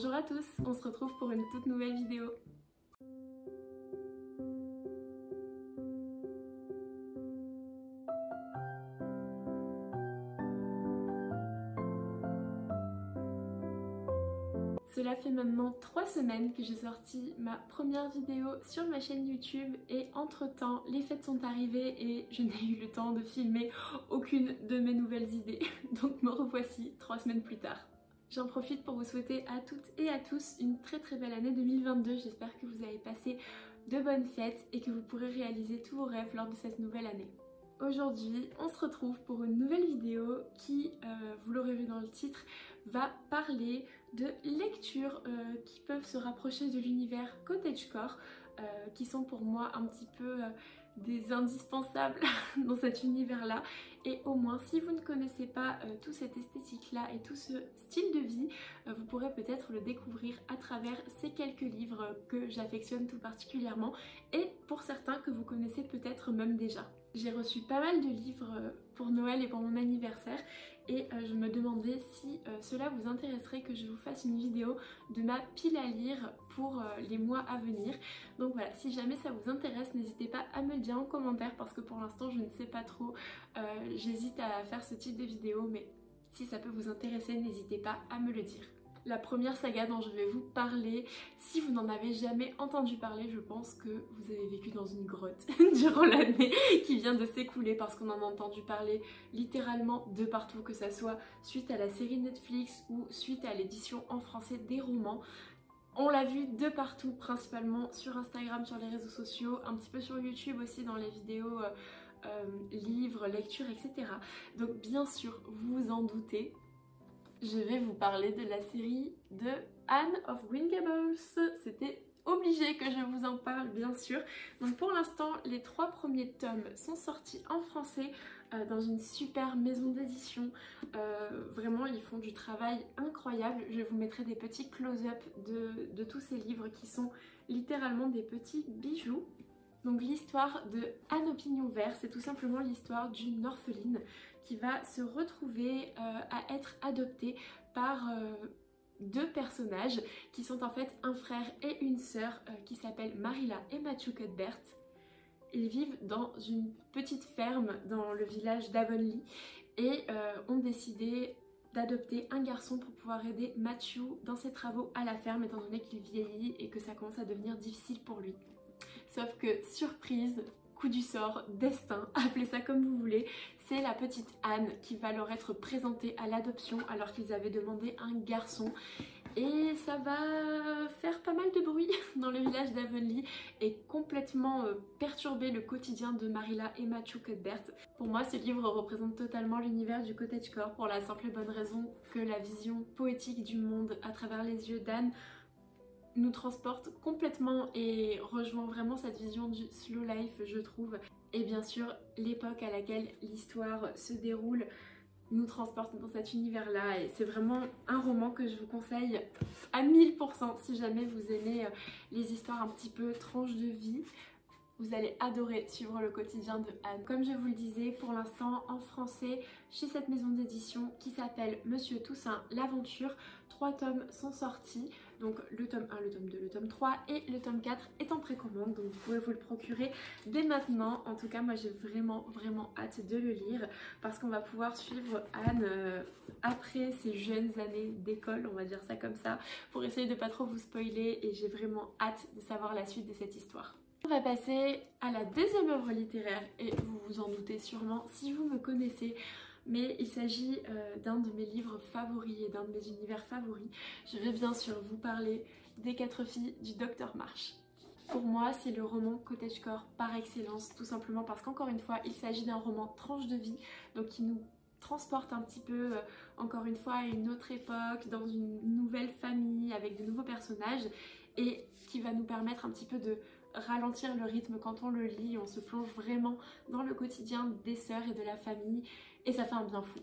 Bonjour à tous, on se retrouve pour une toute nouvelle vidéo. Cela fait maintenant 3 semaines que j'ai sorti ma première vidéo sur ma chaîne YouTube et entre temps les fêtes sont arrivées et je n'ai eu le temps de filmer aucune de mes nouvelles idées. Donc me revoici 3 semaines plus tard. J'en profite pour vous souhaiter à toutes et à tous une très belle année 2022. J'espère que vous avez passé de bonnes fêtes et que vous pourrez réaliser tous vos rêves lors de cette nouvelle année. Aujourd'hui, on se retrouve pour une nouvelle vidéo qui, vous l'aurez vu dans le titre, va parler de lectures qui peuvent se rapprocher de l'univers cottagecore, qui sont pour moi un petit peu des indispensables dans cet univers-là. Et au moins, si vous ne connaissez pas toute cette esthétique-là et tout ce style de vie, vous pourrez peut-être le découvrir à travers ces quelques livres que j'affectionne tout particulièrement et pour certains que vous connaissez peut-être même déjà. J'ai reçu pas mal de livres pour Noël et pour mon anniversaire et je me demandais si cela vous intéresserait que je vous fasse une vidéo de ma pile à lire pour les mois à venir. Donc voilà, si jamais ça vous intéresse, n'hésitez pas à me le dire en commentaire parce que pour l'instant je ne sais pas trop, j'hésite à faire ce type de vidéo, mais si ça peut vous intéresser, n'hésitez pas à me le dire. La première saga dont je vais vous parler, si vous n'en avez jamais entendu parler, je pense que vous avez vécu dans une grotte durant l'année qui vient de s'écouler parce qu'on en a entendu parler littéralement de partout, que ça soit suite à la série Netflix ou suite à l'édition en français des romans. On l'a vu de partout, principalement sur Instagram, sur les réseaux sociaux, un petit peu sur YouTube aussi dans les vidéos livres, lectures, etc. Donc bien sûr, vous vous en doutez, je vais vous parler de la série de Anne of Green Gables. C'était obligé que je vous en parle, bien sûr. Donc pour l'instant, les 3 premiers tomes sont sortis en français dans une super maison d'édition. Vraiment, ils font du travail incroyable. Je vous mettrai des petits close-up de tous ces livres qui sont littéralement des petits bijoux. Donc l'histoire de Anne au pignon vert, c'est tout simplement l'histoire d'une orpheline qui va se retrouver à être adoptée par 2 personnages qui sont en fait un frère et une sœur qui s'appellent Marilla et Matthew Cuthbert. Ils vivent dans une petite ferme dans le village d'Avonlea et ont décidé d'adopter un garçon pour pouvoir aider Matthew dans ses travaux à la ferme étant donné qu'il vieillit et que ça commence à devenir difficile pour lui. Sauf que, surprise, coup du sort, destin, appelez ça comme vous voulez, c'est la petite Anne qui va leur être présentée à l'adoption alors qu'ils avaient demandé un garçon. Et ça va faire pas mal de bruit dans le village d'Avonlea et complètement perturber le quotidien de Marilla et Matthew Cuthbert. Pour moi, ce livre représente totalement l'univers du cottagecore pour la simple et bonne raison que la vision poétique du monde à travers les yeux d'Anne nous transporte complètement et rejoint vraiment cette vision du slow life, je trouve. Et bien sûr, l'époque à laquelle l'histoire se déroule nous transporte dans cet univers-là et c'est vraiment un roman que je vous conseille à 1000% si jamais vous aimez les histoires un petit peu tranches de vie. Vous allez adorer suivre le quotidien de Anne. Comme je vous le disais, pour l'instant en français, chez cette maison d'édition qui s'appelle Monsieur Toussaint l'aventure, 3 tomes sont sortis. Donc le tome 1, le tome 2, le tome 3 et le tome 4 est en précommande. Donc vous pouvez vous le procurer dès maintenant. En tout cas, moi j'ai vraiment hâte de le lire parce qu'on va pouvoir suivre Anne après ses jeunes années d'école, on va dire ça comme ça, pour essayer de pas trop vous spoiler et j'ai vraiment hâte de savoir la suite de cette histoire. On va passer à la deuxième œuvre littéraire et vous vous en doutez sûrement si vous me connaissez, mais il s'agit d'un de mes livres favoris et d'un de mes univers favoris. Je vais bien sûr vous parler des 4 filles du Docteur March. Pour moi, c'est le roman cottagecore par excellence, tout simplement parce qu'encore une fois, il s'agit d'un roman tranche de vie, donc qui nous transporte un petit peu, encore une fois, à une autre époque, dans une nouvelle famille, avec de nouveaux personnages, et qui va nous permettre un petit peu de ralentir le rythme quand on le lit. On se plonge vraiment dans le quotidien des sœurs et de la famille, et ça fait un bien fou.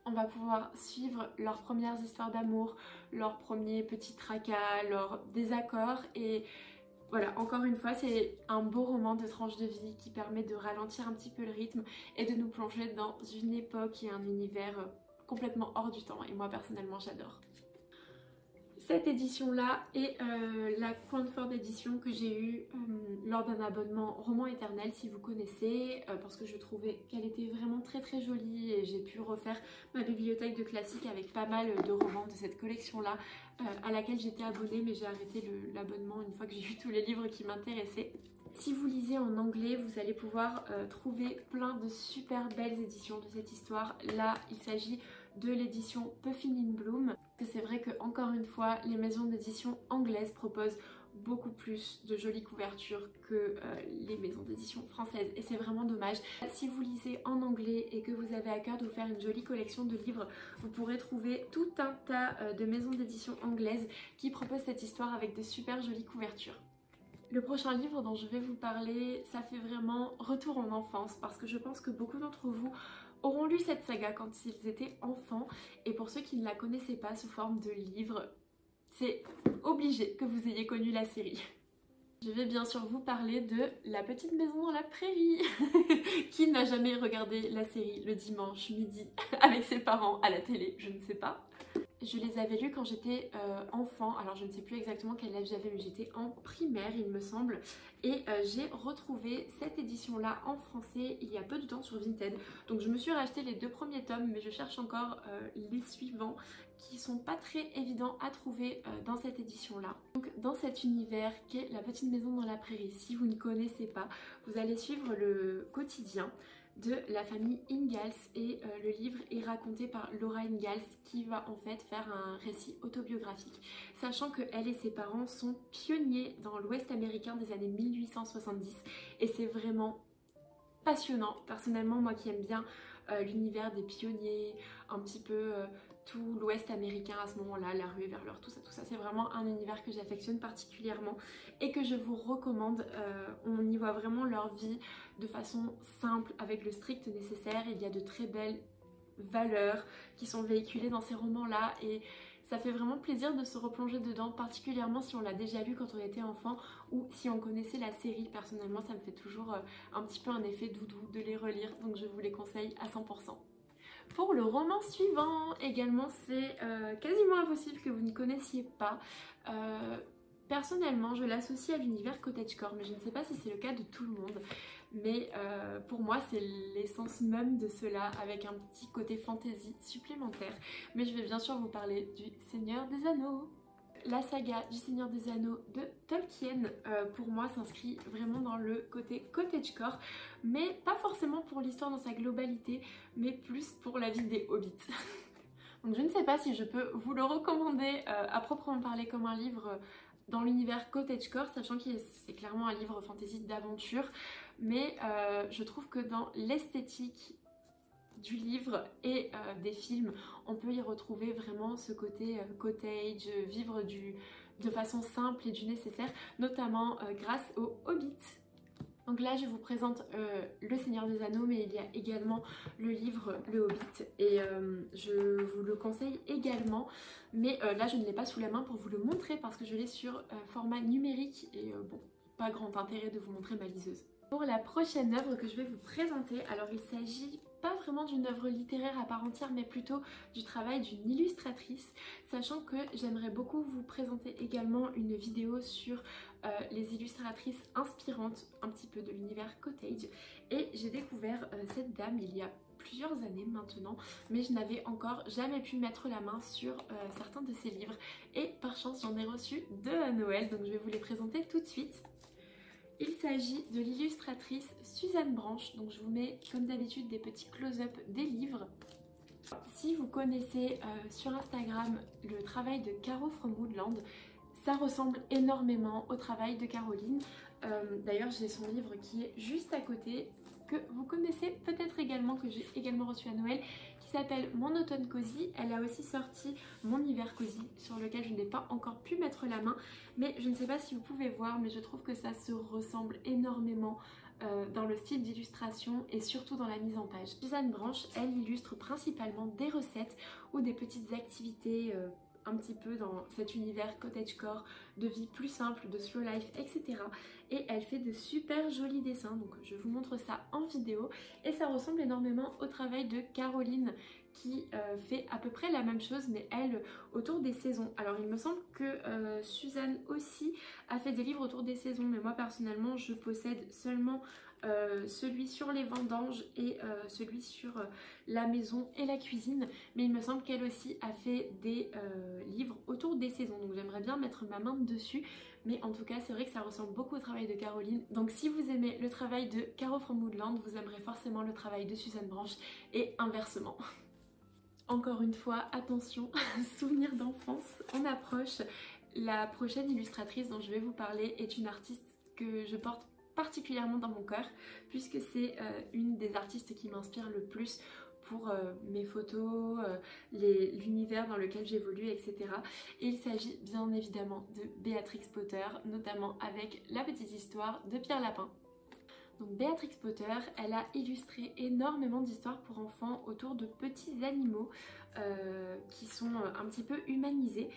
On va pouvoir suivre leurs premières histoires d'amour, leurs premiers petits tracas, leurs désaccords et voilà, encore une fois, c'est un beau roman de tranche de vie qui permet de ralentir un petit peu le rythme et de nous plonger dans une époque et un univers complètement hors du temps et moi personnellement j'adore. cette édition là et la Cranford édition que j'ai eue lors d'un abonnement Roman Éternel, si vous connaissez, parce que je trouvais qu'elle était vraiment très très jolie et j'ai pu refaire ma bibliothèque de classiques avec pas mal de romans de cette collection là à laquelle j'étais abonnée, mais j'ai arrêté l'abonnement une fois que j'ai eu tous les livres qui m'intéressaient. Si vous lisez en anglais, vous allez pouvoir trouver plein de super belles éditions de cette histoire. Là, il s'agit de l'édition Puffin in Bloom. C'est vrai que encore une fois, les maisons d'édition anglaises proposent beaucoup plus de jolies couvertures que les maisons d'édition françaises et c'est vraiment dommage. Si vous lisez en anglais et que vous avez à cœur de vous faire une jolie collection de livres, vous pourrez trouver tout un tas de maisons d'édition anglaises qui proposent cette histoire avec de super jolies couvertures. Le prochain livre dont je vais vous parler, ça fait vraiment retour en enfance parce que je pense que beaucoup d'entre vous auront lu cette saga quand ils étaient enfants et pour ceux qui ne la connaissaient pas sous forme de livre, c'est obligé que vous ayez connu la série. Je vais bien sûr vous parler de La Petite Maison dans la Prairie. Qui n'a jamais regardé la série le dimanche midi avec ses parents à la télé? Je ne sais pas. Je les avais lus quand j'étais enfant, alors je ne sais plus exactement quel âge j'avais, mais j'étais en primaire il me semble. Et j'ai retrouvé cette édition-là en français il y a peu de temps sur Vinted. Donc je me suis racheté les 2 premiers tomes, mais je cherche encore les suivants qui sont pas très évidents à trouver dans cette édition-là. Donc dans cet univers qu'est La Petite Maison dans la Prairie, si vous ne connaissez pas, vous allez suivre le quotidien de la famille Ingalls et le livre est raconté par Laura Ingalls qui va en fait faire un récit autobiographique, sachant que elle et ses parents sont pionniers dans l'Ouest américain des années 1870 et c'est vraiment passionnant. Personnellement, moi qui aime bien l'univers des pionniers, un petit peu tout l'Ouest américain à ce moment-là, la ruée vers l'or, tout ça, c'est vraiment un univers que j'affectionne particulièrement et que je vous recommande. On y voit vraiment leur vie de façon simple, avec le strict nécessaire. Il y a de très belles valeurs qui sont véhiculées dans ces romans-là et ça fait vraiment plaisir de se replonger dedans, particulièrement si on l'a déjà lu quand on était enfant ou si on connaissait la série. Personnellement, ça me fait toujours un petit peu un effet doudou de les relire, donc je vous les conseille à 100%. Pour le roman suivant, également, c'est quasiment impossible que vous ne connaissiez pas. Personnellement, je l'associe à l'univers cottagecore, mais je ne sais pas si c'est le cas de tout le monde. Mais pour moi, c'est l'essence même de cela, avec un petit côté fantasy supplémentaire. Mais je vais bien sûr vous parler du Seigneur des Anneaux. La saga du Seigneur des Anneaux de Tolkien, pour moi, s'inscrit vraiment dans le côté cottagecore, mais pas forcément pour l'histoire dans sa globalité, mais plus pour la vie des hobbits. Donc je ne sais pas si je peux vous le recommander à proprement parler comme un livre dans l'univers cottagecore, sachant que c'est clairement un livre fantasy d'aventure, mais je trouve que dans l'esthétique du livre et des films, on peut y retrouver vraiment ce côté cottage, vivre de façon simple et du nécessaire, notamment grâce aux Hobbits. Donc là je vous présente Le Seigneur des Anneaux, mais il y a également le livre Le Hobbit et je vous le conseille également, mais là je ne l'ai pas sous la main pour vous le montrer parce que je l'ai sur format numérique et bon, pas grand intérêt de vous montrer ma liseuse. Pour la prochaine œuvre que je vais vous présenter, alors il s'agit pas vraiment d'une œuvre littéraire à part entière, mais plutôt du travail d'une illustratrice, sachant que j'aimerais beaucoup vous présenter également une vidéo sur les illustratrices inspirantes un petit peu de l'univers cottage, et j'ai découvert cette dame il y a plusieurs années maintenant, mais je n'avais encore jamais pu mettre la main sur certains de ses livres, et par chance j'en ai reçu 2 à Noël, donc je vais vous les présenter tout de suite. Il s'agit de l'illustratrice Suzanne Branch, donc je vous mets comme d'habitude des petits close-up des livres. Si vous connaissez sur Instagram le travail de Caro from Woodland, ça ressemble énormément au travail de Caroline. D'ailleurs j'ai son livre qui est juste à côté, que vous connaissez peut-être également, que j'ai également reçu à Noël, qui s'appelle Mon automne cosy. Elle a aussi sorti Mon hiver cosy, sur lequel je n'ai pas encore pu mettre la main, mais je ne sais pas si vous pouvez voir, mais je trouve que ça se ressemble énormément dans le style d'illustration et surtout dans la mise en page. Suzanne Branch, elle illustre principalement des recettes ou des petites activités un petit peu dans cet univers cottagecore, de vie plus simple, de slow life, etc. Et elle fait de super jolis dessins, donc je vous montre ça en vidéo. Et ça ressemble énormément au travail de Caroline, qui fait à peu près la même chose, mais elle autour des saisons. Alors il me semble que Suzanne aussi a fait des livres autour des saisons, mais moi personnellement je possède seulement celui sur les vendanges et celui sur la maison et la cuisine, mais il me semble qu'elle aussi a fait des livres autour des saisons, donc j'aimerais bien mettre ma main dessus, mais en tout cas c'est vrai que ça ressemble beaucoup au travail de Caroline, donc si vous aimez le travail de Caro from Woodland, vous aimerez forcément le travail de Suzanne Branch et inversement. Encore une fois, attention, souvenir d'enfance, on approche. La prochaine illustratrice dont je vais vous parler est une artiste que je porte particulièrement dans mon cœur, puisque c'est une des artistes qui m'inspire le plus pour mes photos, l'univers dans lequel j'évolue, etc. Et il s'agit bien évidemment de Béatrix Potter, notamment avec La Petite Histoire de Pierre Lapin. Donc Béatrix Potter, elle a illustré énormément d'histoires pour enfants autour de petits animaux qui sont un petit peu humanisés.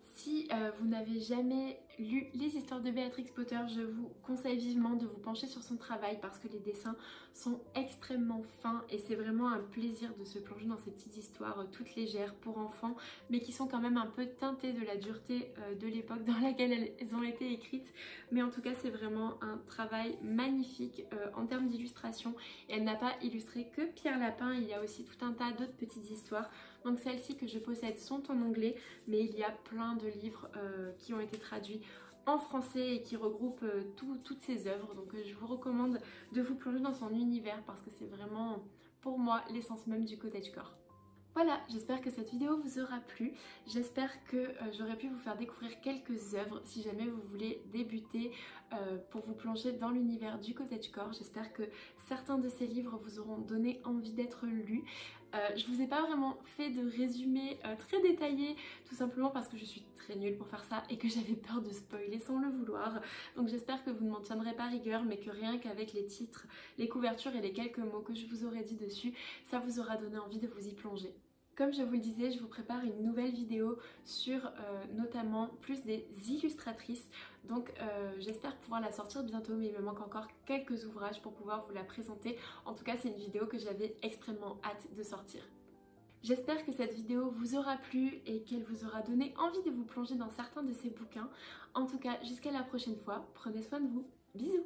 Si vous n'avez jamais lu les histoires de Béatrix Potter, je vous conseille vivement de vous pencher sur son travail parce que les dessins sont extrêmement fins et c'est vraiment un plaisir de se plonger dans ces petites histoires toutes légères pour enfants, mais qui sont quand même un peu teintées de la dureté de l'époque dans laquelle elles ont été écrites. Mais en tout cas, c'est vraiment un travail magnifique en termes d'illustration. Et elle n'a pas illustré que Pierre Lapin, il y a aussi tout un tas d'autres petites histoires. Donc celles-ci que je possède sont en anglais, mais il y a plein de livres qui ont été traduits en français et qui regroupent toutes ces œuvres. Donc je vous recommande de vous plonger dans son univers parce que c'est vraiment pour moi l'essence même du cottagecore. Voilà, j'espère que cette vidéo vous aura plu. J'espère que j'aurai pu vous faire découvrir quelques œuvres si jamais vous voulez débuter pour vous plonger dans l'univers du cottagecore. J'espère que certains de ces livres vous auront donné envie d'être lus. Je vous ai pas vraiment fait de résumé très détaillé, tout simplement parce que je suis très nulle pour faire ça et que j'avais peur de spoiler sans le vouloir. Donc j'espère que vous ne m'en tiendrez pas rigueur, mais que rien qu'avec les titres, les couvertures et les quelques mots que je vous aurais dit dessus, ça vous aura donné envie de vous y plonger. Comme je vous le disais, je vous prépare une nouvelle vidéo sur notamment plus des illustratrices. Donc j'espère pouvoir la sortir bientôt, mais il me manque encore quelques ouvrages pour pouvoir vous la présenter. En tout cas, c'est une vidéo que j'avais extrêmement hâte de sortir. J'espère que cette vidéo vous aura plu et qu'elle vous aura donné envie de vous plonger dans certains de ces bouquins. En tout cas, jusqu'à la prochaine fois, prenez soin de vous. Bisous!